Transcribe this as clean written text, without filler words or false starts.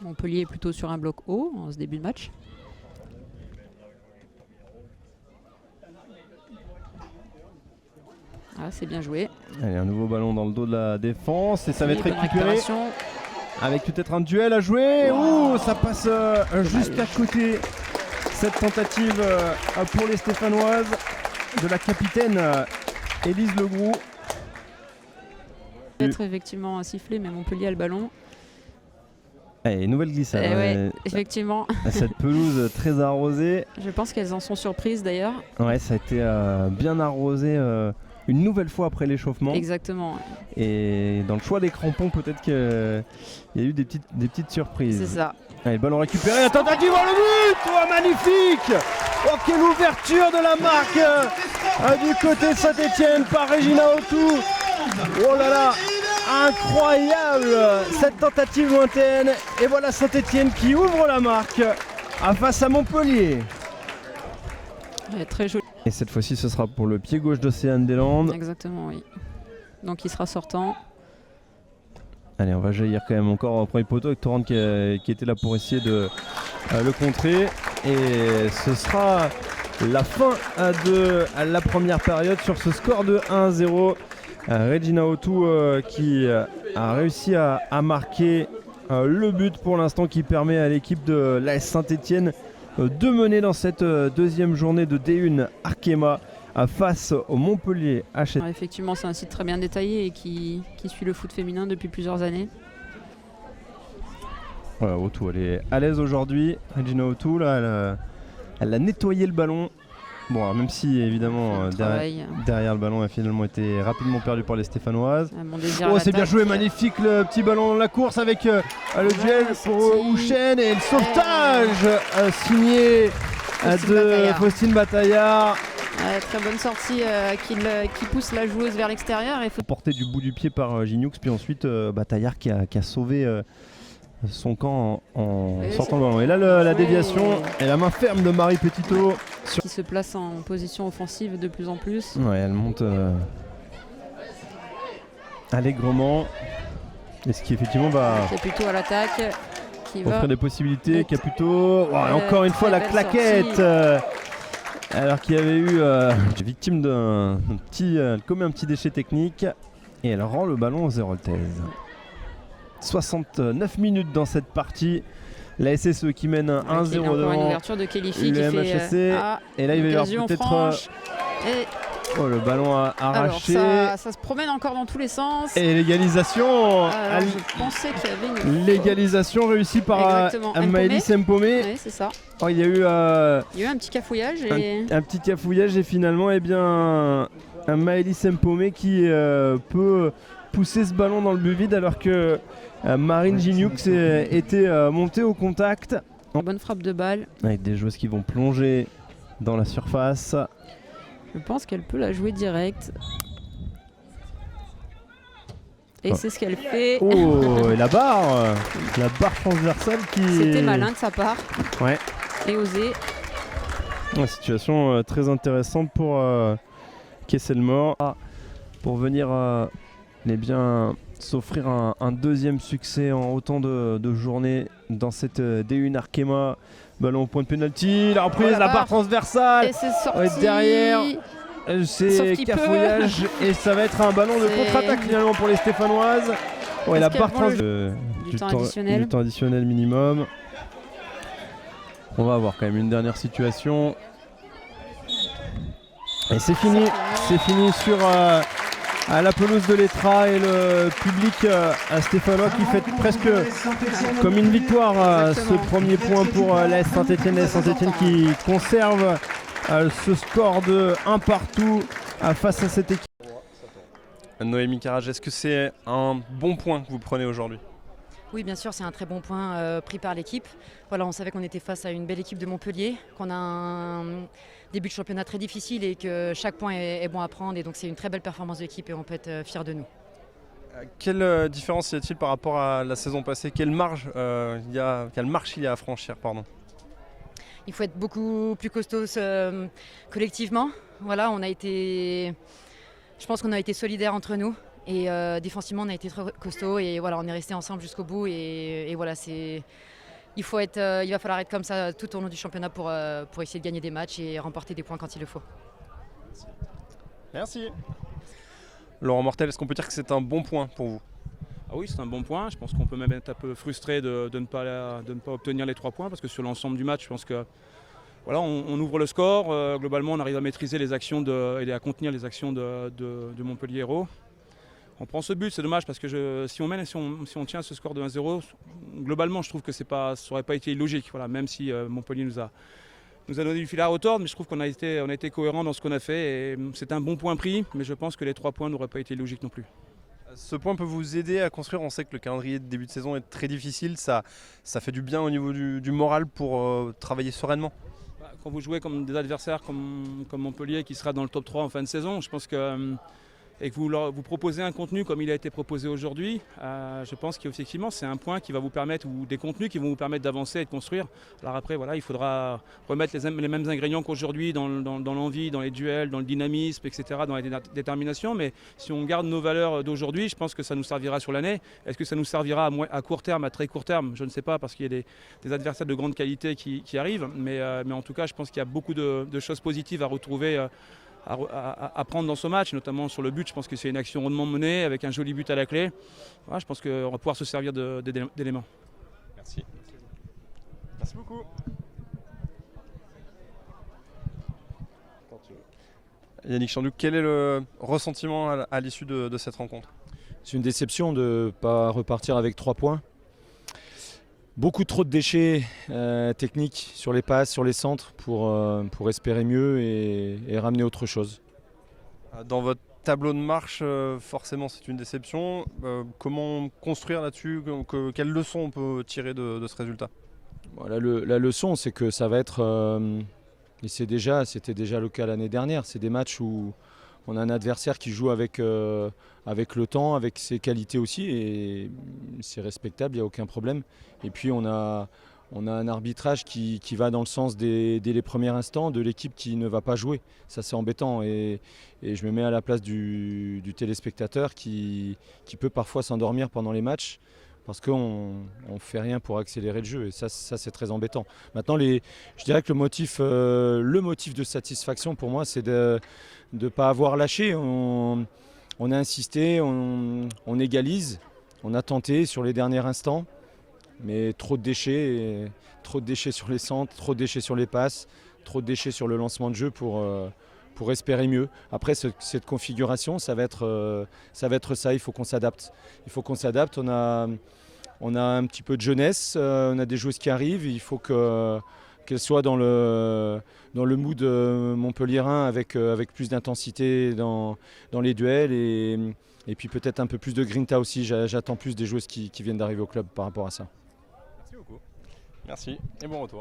Montpellier est plutôt sur un bloc haut en ce début de match. Ah, c'est bien joué. Allez, un nouveau ballon dans le dos de la défense et ça va être Bonne récupéré récupération. avec peut-être un duel à jouer. Ouh, ça passe juste à côté. Cette tentative pour les Stéphanoises de la capitaine Élise Legroux. Peut-être effectivement sifflé, mais Montpellier a le ballon. Allez, nouvelle glissade. Ouais, effectivement. Cette pelouse très arrosée. Je pense qu'elles en sont surprises d'ailleurs. Ouais, ça a été bien arrosé une nouvelle fois après l'échauffement. Exactement. Et dans le choix des crampons, peut-être qu'il y a eu des petites surprises. C'est ça. Allez, le ballon récupéré, la tentative, oh le but, oh, magnifique. Oh, quelle ouverture de la marque du côté de Saint-Etienne par Regina Autou. Oh là là, incroyable cette tentative lointaine. Et voilà Saint-Etienne qui ouvre la marque face à Montpellier. Ouais, très joli. Et cette fois-ci, ce sera pour le pied gauche d'Océane des Landes. Exactement, oui. Donc il sera sortant. Allez, on va jaillir quand même encore au premier poteau avec Torrent qui était là pour essayer de le contrer. Et ce sera la fin de la première période sur ce score de 1-0. Regina Autou qui a réussi à marquer le but pour l'instant qui permet à l'équipe de l'AS Saint-Etienne de mener dans cette deuxième journée de D1 Arkema face au Montpellier HSC. Alors, effectivement, c'est un site très bien détaillé et qui suit le foot féminin depuis plusieurs années. Voilà, Autou, elle est à l'aise aujourd'hui. Regina Autou, là, elle a nettoyé le ballon. Bon, alors, même si évidemment derrière le ballon a finalement été rapidement perdu par les Stéphanoises. Oh, c'est bien joué, magnifique le petit ballon dans la course avec le duel pour Houchen et le sauvetage signé de Faustine Bataillard. Très bonne sortie qui pousse la joueuse vers l'extérieur. Porté du bout du pied par Gignoux, puis ensuite Bataillard qui a sauvé son camp en sortant le ballon. Et là la déviation et la main ferme de Marie Petitot. Qui se place en position offensive de plus en plus. Ouais, elle monte allègrement. Et ce qui effectivement va Caputo à l'attaque. Qui offrir va des possibilités. Caputo. Encore une fois la claquette. Alors qu'il y avait eu victime d'un petit, elle commet un petit déchet technique et elle rend le ballon aux Héroltaises. 69 minutes dans cette partie. La SSE qui mène 1-0 devant une ouverture de Kélifi le qui MHSC. fait Et là il va y avoir peut-être oh, le ballon arraché. Alors, ça se promène encore dans tous les sens. Et l'égalisation. Je pensais qu'il y avait une l'égalisation réussie par Maëlys Mpomé. Oui, c'est ça. Oh, il y a eu un petit cafouillage un petit cafouillage et finalement eh bien Maëlys Mpomé qui peut pousser ce ballon dans le but vide alors que Marine Gignoux était montée au contact. Bonne frappe de balle. Avec des joueuses qui vont plonger dans la surface. Je pense qu'elle peut la jouer direct. Et c'est ce qu'elle fait. Oh, et la barre transversale qui... C'était malin de sa part. Ouais. Et osé. Une situation très intéressante pour Kesselmore. Pour venir bien s'offrir un deuxième succès en autant de journées dans cette D1 Arkema. Ballon au point de pénalty, la reprise, la barre transversale. Et c'est sorti. Derrière, c'est cafouillage et ça va être un ballon de contre-attaque finalement pour les Stéphanoises. Ouais, la barre transversale du temps additionnel minimum. On va avoir quand même une dernière situation. Et c'est fini sur à la pelouse de l'Etra et le public stéphanois qui fait presque comme une victoire ce premier point pour l'AS Saint-Etienne. L'AS Saint-Etienne qui conserve ce score de 1 partout face à cette équipe. Noémie Carrage, est-ce que c'est un bon point que vous prenez aujourd'hui ? Oui, bien sûr, c'est un très bon point pris par l'équipe. Voilà, on savait qu'on était face à une belle équipe de Montpellier, qu'on a un début de championnat très difficile et que chaque point est bon à prendre. Et donc c'est une très belle performance de l'équipe et on peut être fiers de nous. Quelle différence y a-t-il par rapport à la saison passée ? Quelle marche il y a à franchir, pardon ? Il faut être beaucoup plus costaud collectivement. Voilà, je pense qu'on a été solidaires entre nous. Et défensivement, on a été très costaud et voilà, on est resté ensemble jusqu'au bout. Et voilà, il va falloir être comme ça tout au long du championnat pour essayer de gagner des matchs et remporter des points quand il le faut. Merci. Laurent Mortel, est-ce qu'on peut dire que c'est un bon point pour vous? Ah oui, c'est un bon point. Je pense qu'on peut même être un peu frustré de ne pas obtenir les 3 points parce que sur l'ensemble du match, je pense que voilà, on ouvre le score. Globalement, on arrive à maîtriser les actions et à contenir les actions de Montpellier Hérault. On prend ce but, c'est dommage parce que si on tient ce score de 1-0, globalement, je trouve que ça n'aurait pas été illogique. Voilà, même si Montpellier nous a donné du fil à retordre, mais je trouve qu'on a été cohérent dans ce qu'on a fait. Et c'est un bon point pris, mais je pense que les 3 points n'auraient pas été illogiques non plus. Ce point peut vous aider à construire. On sait que le calendrier de début de saison est très difficile. Ça fait du bien au niveau du moral pour travailler sereinement. Quand vous jouez comme des adversaires comme Montpellier qui sera dans le top 3 en fin de saison, je pense que et que vous proposez un contenu comme il a été proposé aujourd'hui, je pense qu'effectivement c'est un point qui va vous permettre, ou des contenus qui vont vous permettre d'avancer et de construire. Alors après voilà, il faudra remettre les mêmes ingrédients qu'aujourd'hui dans l'envie, dans les duels, dans le dynamisme, etc., dans la détermination. Mais si on garde nos valeurs d'aujourd'hui, je pense que ça nous servira sur l'année. Est-ce que ça nous servira à court terme, à très court terme? Je ne sais pas, parce qu'il y a des adversaires de grande qualité qui arrivent. Mais en tout cas, je pense qu'il y a beaucoup de choses positives à retrouver, à prendre dans ce match, notamment sur le but. Je pense que c'est une action rondement menée avec un joli but à la clé. Voilà, je pense qu'on va pouvoir se servir d'éléments. Merci. Merci beaucoup. Yannick Chanduc, quel est le ressentiment à l'issue de cette rencontre? C'est une déception de ne pas repartir avec 3 points. Beaucoup trop de déchets techniques sur les passes, sur les centres pour espérer mieux et ramener autre chose. Dans votre tableau de marche, forcément c'est une déception. Comment construire là-dessus? Quelle leçon on peut tirer de ce résultat? Voilà, la leçon, c'est que ça va être, et c'était déjà le cas l'année dernière, c'est des matchs où on a un adversaire qui joue avec le temps, avec ses qualités aussi, et c'est respectable, il n'y a aucun problème. Et puis on a un arbitrage qui va dans le sens dès les premiers instants de l'équipe qui ne va pas jouer. Ça, c'est embêtant, et je me mets à la place du téléspectateur qui peut parfois s'endormir pendant les matchs parce qu'on ne fait rien pour accélérer le jeu, et ça c'est très embêtant. Maintenant, je dirais que le motif de satisfaction pour moi, c'est de ne pas avoir lâché. On a insisté, on égalise, on a tenté sur les derniers instants, mais trop de déchets sur les centres, trop de déchets sur les passes, trop de déchets sur le lancement de jeu pour espérer mieux. Après, cette configuration, ça va être ça, il faut qu'on s'adapte. On a un petit peu de jeunesse, on a des joueuses qui arrivent, il faut qu'elles soient dans le mood montpelliérain avec plus d'intensité dans les duels et puis peut-être un peu plus de grinta aussi. J'attends plus des joueuses qui viennent d'arriver au club par rapport à ça. Merci beaucoup. Merci et bon retour.